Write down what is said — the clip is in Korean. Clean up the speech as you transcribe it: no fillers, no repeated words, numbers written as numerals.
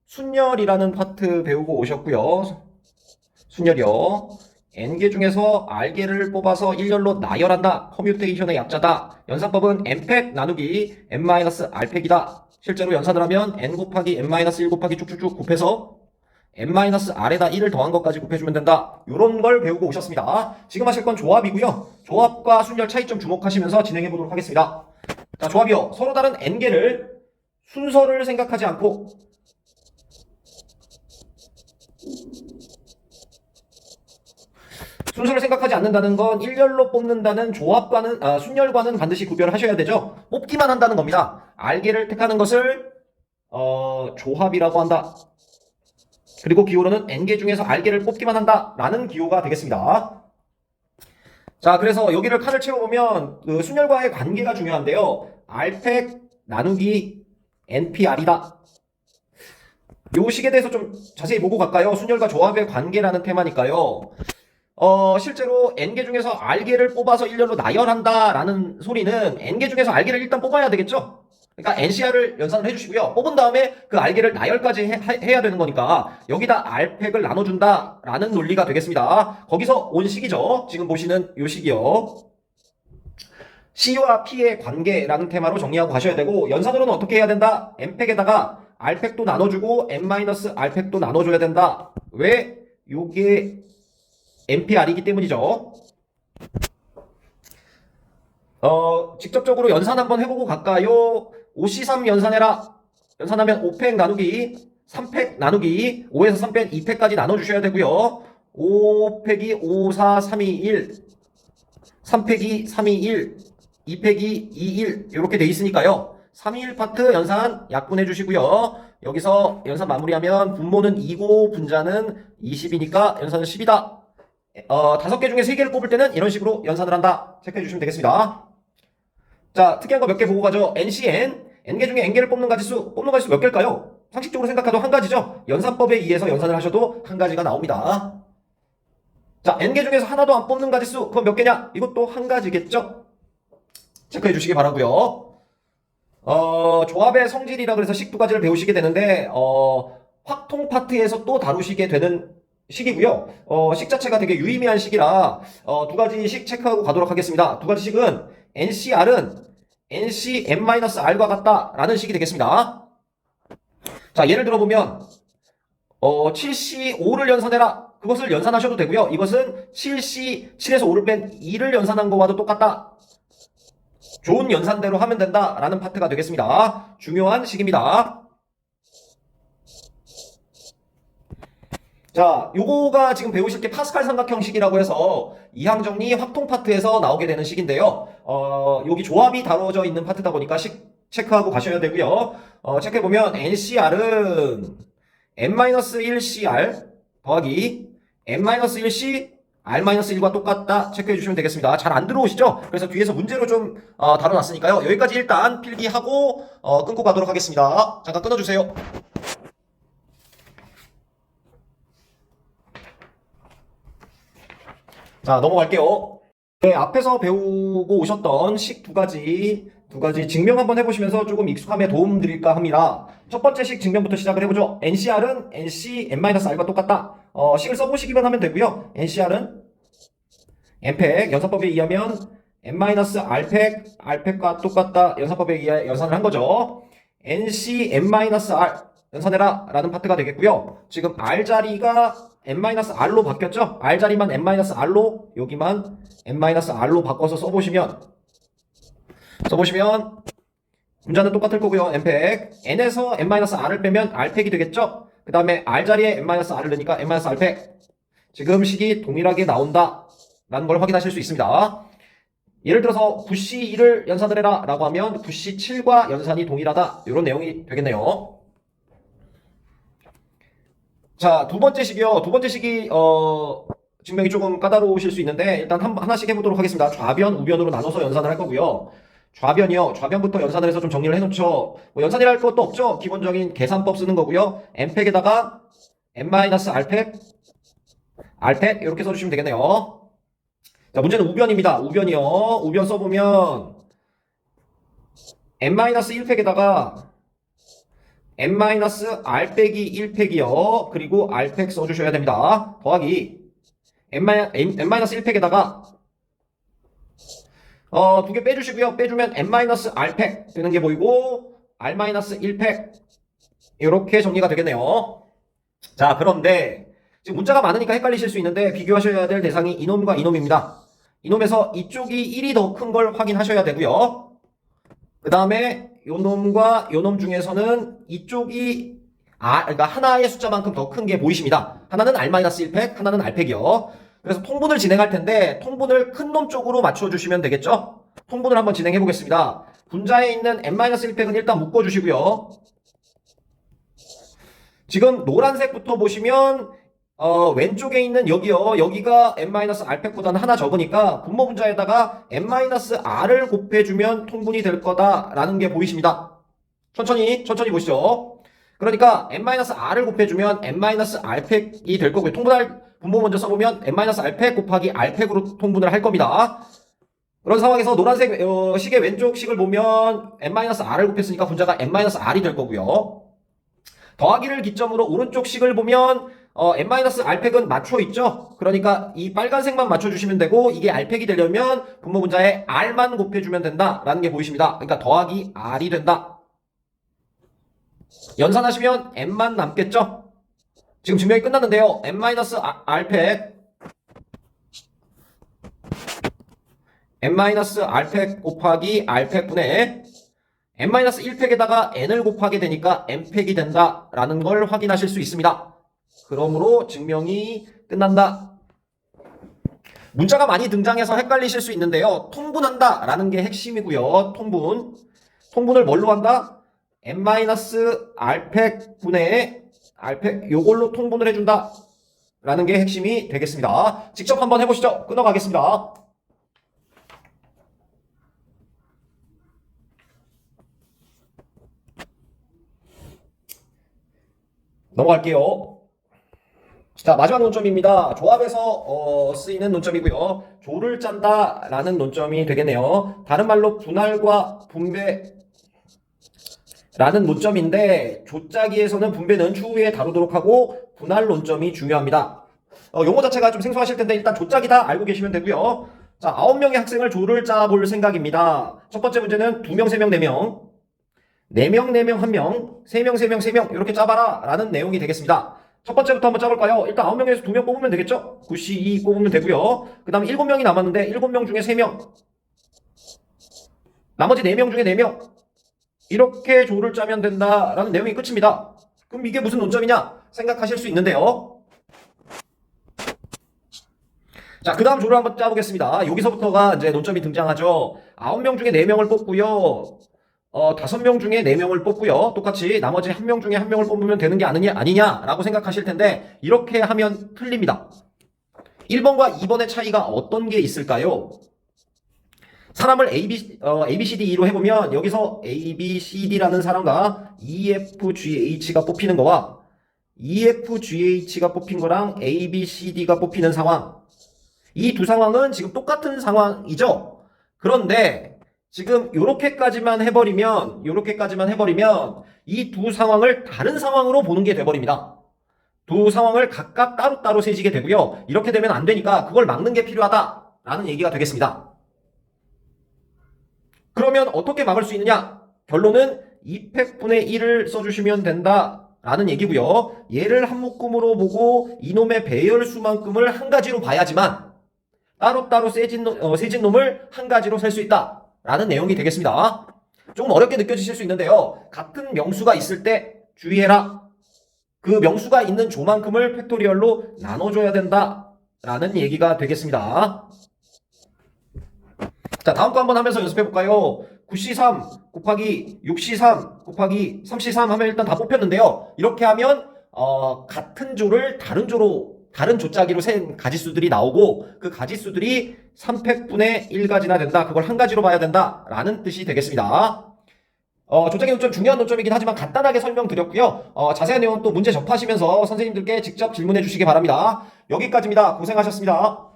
순열이라는 파트 배우고 오셨고요. 순열이요. n개 중에서 r개를 뽑아서 일렬로 나열한다. 커뮤테이션의 약자다. 연산법은 n팩 나누기 n-r팩이다. 실제로 연산을 하면 n 곱하기 n-1 곱하기 쭉쭉쭉 곱해서 n-r에다 1을 더한 것까지 곱해주면 된다. 이런 걸 배우고 오셨습니다. 지금 하실 건 조합이고요. 조합과 순열 차이점 주목하시면서 진행해 보도록 하겠습니다. 자, 조합이요. 서로 다른 n개를 순서를 생각하지 않고 순서를 생각하지 않는다는 건 일렬로 뽑는다는 조합과는 순열과는 반드시 구별을 하셔야 되죠. 뽑기만 한다는 겁니다. r개를 택하는 것을 조합이라고 한다. 그리고 기호로는 n개 중에서 r개를 뽑기만 한다 라는 기호가 되겠습니다. 자, 그래서 여기를 칸을 채워보면 그 순열과의 관계가 중요한데요. r팩 나누기 npr이다. 요 식에 대해서 좀 자세히 보고 갈까요? 순열과 조합의 관계라는 테마니까요. 실제로 n개 중에서 r개를 뽑아서 일렬로 나열한다 라는 소리는 n개 중에서 r개를 일단 뽑아야 되겠죠? 그러니까 NCR을 연산을 해주시고요. 뽑은 다음에 그 r개를 나열까지 해야 되는 거니까 여기다 r팩을 나눠준다 라는 논리가 되겠습니다. 거기서 온 식이죠. 지금 보시는 요 식이요. C와 P의 관계라는 테마로 정리하고 가셔야 되고, 연산으로는 어떻게 해야 된다? n팩에다가 r팩도 나눠주고 n-r팩도 나눠줘야 된다. 왜? 요게 npr이기 때문이죠. 직접적으로 연산 한번 해보고 갈까요? 5C3 연산해라. 연산하면 5팩 나누기 3팩 나누기 5에서 3 뺀 2팩까지 나눠주셔야 되고요. 5팩이 5, 4, 3, 2, 1 3팩이 3, 2, 1 2팩이 2, 1 이렇게 돼 있으니까요. 3, 2, 1 파트 연산 약분해 주시고요. 여기서 연산 마무리하면 분모는 2고 분자는 20이니까 연산은 10이다. 5개 중에 3개를 뽑을 때는 이런 식으로 연산을 한다. 체크해 주시면 되겠습니다. 자, 특이한 거 몇 개 보고 가죠. NCN, n개 중에 n개를 뽑는 가지수 몇 개일까요? 상식적으로 생각해도 한 가지죠. 연산법에 의해서 연산을 하셔도 한 가지가 나옵니다. 자, n개 중에서 하나도 안 뽑는 가지수, 그건 몇 개냐? 이것도 한 가지겠죠? 체크해 주시기 바라고요. 조합의 성질이라 그래서 식 두 가지를 배우시게 되는데, 확통 파트에서 또 다루시게 되는 식이고요. 식 자체가 되게 유의미한 식이라 두 가지 식 체크하고 가도록 하겠습니다. 두 가지 식은 NCR은 NCn-R과 같다 라는 식이 되겠습니다. 자, 예를 들어보면 7C5를 연산해라. 그것을 연산하셔도 되고요. 이것은 7C, 7에서 5를 뺀 2를 연산한 거와도 똑같다. 좋은 연산대로 하면 된다 라는 파트가 되겠습니다. 중요한 식입니다. 자, 요거가 지금 배우실 게 파스칼 삼각형식이라고 해서 이항정리 확통 파트에서 나오게 되는 식인데요. 여기 조합이 다뤄져 있는 파트다 보니까 식 체크하고 가셔야 되고요. 체크해보면 NCR은 n-1CR 더하기 n-1C R-1과 똑같다. 체크해주시면 되겠습니다. 잘 안 들어오시죠? 그래서 뒤에서 문제로 좀 다뤄놨으니까요. 여기까지 일단 필기하고 끊고 가도록 하겠습니다. 잠깐 끊어주세요. 자, 넘어갈게요. 네, 앞에서 배우고 오셨던 식 두 가지 증명 한번 해보시면서 조금 익숙함에 도움 드릴까 합니다. 첫 번째 식 증명부터 시작을 해보죠. NCR은 NC-R과 똑같다. 식을 써보시기만 하면 되고요. NCR은 n팩, 연산법에 의하면 n-r팩, r팩과 똑같다. 연산법에 의해 연산을 한 거죠. NC-n-r 연산해라 라는 파트가 되겠고요. 지금 r자리가 n-r로 바뀌었죠? r자리만 n-r로 여기만 n-r로 바꿔서 써보시면 분자는 똑같을 거고요. n팩 n에서 n-r을 빼면 r팩이 되겠죠? 그 다음에 r자리에 n-r을 넣으니까 n-r팩 지금 식이 동일하게 나온다 라는 걸 확인하실 수 있습니다. 예를 들어서 9C2를 연산을 해라 라고 하면 9C7과 연산이 동일하다 이런 내용이 되겠네요. 자, 두 번째 식이요. 두 번째 식이 증명이 조금 까다로우실 수 있는데 일단 하나씩 해보도록 하겠습니다. 좌변, 우변으로 나눠서 연산을 할 거고요. 좌변이요. 좌변부터 연산을 해서 좀 정리를 해놓죠. 뭐 연산이라 할 것도 없죠. 기본적인 계산법 쓰는 거고요. n팩에다가 n-r팩, r팩 이렇게 써주시면 되겠네요. 자, 문제는 우변입니다. 우변이요. 우변 써보면 n-1팩에다가 n-r 빼기 1 팩이요. 그리고 r 팩 써주셔야 됩니다. 더하기 n-1 팩에다가 두 개 빼주시고요. 빼주면 n-r 팩 되는 게 보이고 r-1 팩 이렇게 정리가 되겠네요. 자, 그런데 지금 문자가 많으니까 헷갈리실 수 있는데 비교하셔야 될 대상이 이놈과 이놈입니다. 이놈에서 이쪽이 1이 더 큰 걸 확인하셔야 되고요. 그 다음에 요놈과 요놈 중에서는 이쪽이 그러니까 하나의 숫자만큼 더 큰 게 보이십니다. 하나는 r-1팩, 하나는 r팩이요. 그래서 통분을 진행할 텐데 통분을 큰 놈 쪽으로 맞춰주시면 되겠죠? 통분을 한번 진행해 보겠습니다. 분자에 있는 n-1팩은 일단 묶어주시고요. 지금 노란색부터 보시면 왼쪽에 있는 여기요. 여기가 n-r팩보다는 하나 적으니까 분모 분자에다가 n-r을 곱해주면 통분이 될 거다라는 게 보이십니다. 천천히 보시죠. 그러니까 n-r을 곱해주면 n-r팩이 될 거고요. 통분할 분모 먼저 써보면 n-r팩 곱하기 r팩으로 통분을 할 겁니다. 그런 상황에서 노란색 식의 왼쪽 식을 보면 n-r을 곱했으니까 분자가 n-r이 될 거고요. 더하기를 기점으로 오른쪽 식을 보면 n-r팩은 맞춰있죠? 그러니까 이 빨간색만 맞춰주시면 되고 이게 r팩이 되려면 분모 분자에 r만 곱해주면 된다라는 게 보이십니다. 그러니까 더하기 r이 된다. 연산하시면 n만 남겠죠? 지금 증명이 끝났는데요. n-r팩 n-r팩 곱하기 r팩분의 n-1팩에다가 n을 곱하게 되니까 n팩이 된다라는 걸 확인하실 수 있습니다. 그러므로 증명이 끝난다. 문자가 많이 등장해서 헷갈리실 수 있는데요. 통분한다 라는 게 핵심이고요. 통분을 뭘로 한다? n-r팩 분의 r팩 요걸로 통분을 해준다 라는 게 핵심이 되겠습니다. 직접 한번 해보시죠. 끊어가겠습니다. 넘어갈게요. 자, 마지막 논점입니다. 조합에서 쓰이는 논점이고요. 조를 짠다 라는 논점이 되겠네요. 다른 말로 분할과 분배 라는 논점인데 조짜기에서는 분배는 추후에 다루도록 하고 분할 논점이 중요합니다. 용어 자체가 좀 생소하실 텐데 일단 조짜기다 알고 계시면 되고요. 자, 9명의 학생을 조를 짜볼 생각입니다. 첫 번째 문제는 2명, 3명, 4명 4명, 4명, 1명 3명, 3명, 3명 이렇게 짜봐라 라는 내용이 되겠습니다. 첫 번째부터 한번 짜볼까요? 일단 9명에서 2명 뽑으면 되겠죠? 9C2 뽑으면 되고요. 그 다음에 7명이 남았는데 7명 중에 3명 나머지 4명 중에 4명 이렇게 조를 짜면 된다라는 내용이 끝입니다. 그럼 이게 무슨 논점이냐 생각하실 수 있는데요. 자, 그 다음 조를 한번 짜보겠습니다. 여기서부터가 이제 논점이 등장하죠. 9명 중에 4명을 뽑고요. 5명 중에 4명을 뽑고요. 똑같이 나머지 1명 중에 1명을 뽑으면 되는 게 아니냐라고 생각하실 텐데 이렇게 하면 틀립니다. 1번과 2번의 차이가 어떤 게 있을까요? 사람을 ABCDE로 해보면 여기서 ABCD라는 사람과 EFGH가 뽑히는 거와 EFGH가 뽑힌 거랑 ABCD가 뽑히는 상황 이 두 상황은 지금 똑같은 상황이죠. 그런데 지금 요렇게까지만 해버리면 이 두 상황을 다른 상황으로 보는 게 돼버립니다. 두 상황을 각각 따로따로 세지게 되고요. 이렇게 되면 안 되니까 그걸 막는 게 필요하다라는 얘기가 되겠습니다. 그러면 어떻게 막을 수 있느냐? 결론은 2팩분의 1을 써주시면 된다라는 얘기고요. 얘를 한 묶음으로 보고 이놈의 배열수만큼을 한 가지로 봐야지만 따로따로 세진 놈을 한 가지로 셀 수 있다라는 내용이 되겠습니다. 조금 어렵게 느껴지실 수 있는데요. 같은 명수가 있을 때 주의해라. 그 명수가 있는 조만큼을 팩토리얼로 나눠줘야 된다라는 얘기가 되겠습니다. 자, 다음 거 한번 하면서 연습해볼까요? 9C3 곱하기 6C3 곱하기 3C3 하면 일단 다 뽑혔는데요. 이렇게 하면 같은 조를 다른 조짜기로 센 가지수들이 나오고 그 가지수들이 3팩분의 1가지나 된다. 그걸 한 가지로 봐야 된다. 라는 뜻이 되겠습니다. 조짜기 논점 중요한 논점이긴 하지만 간단하게 설명드렸고요. 자세한 내용은 또 문제 접하시면서 선생님들께 직접 질문해 주시기 바랍니다. 여기까지입니다. 고생하셨습니다.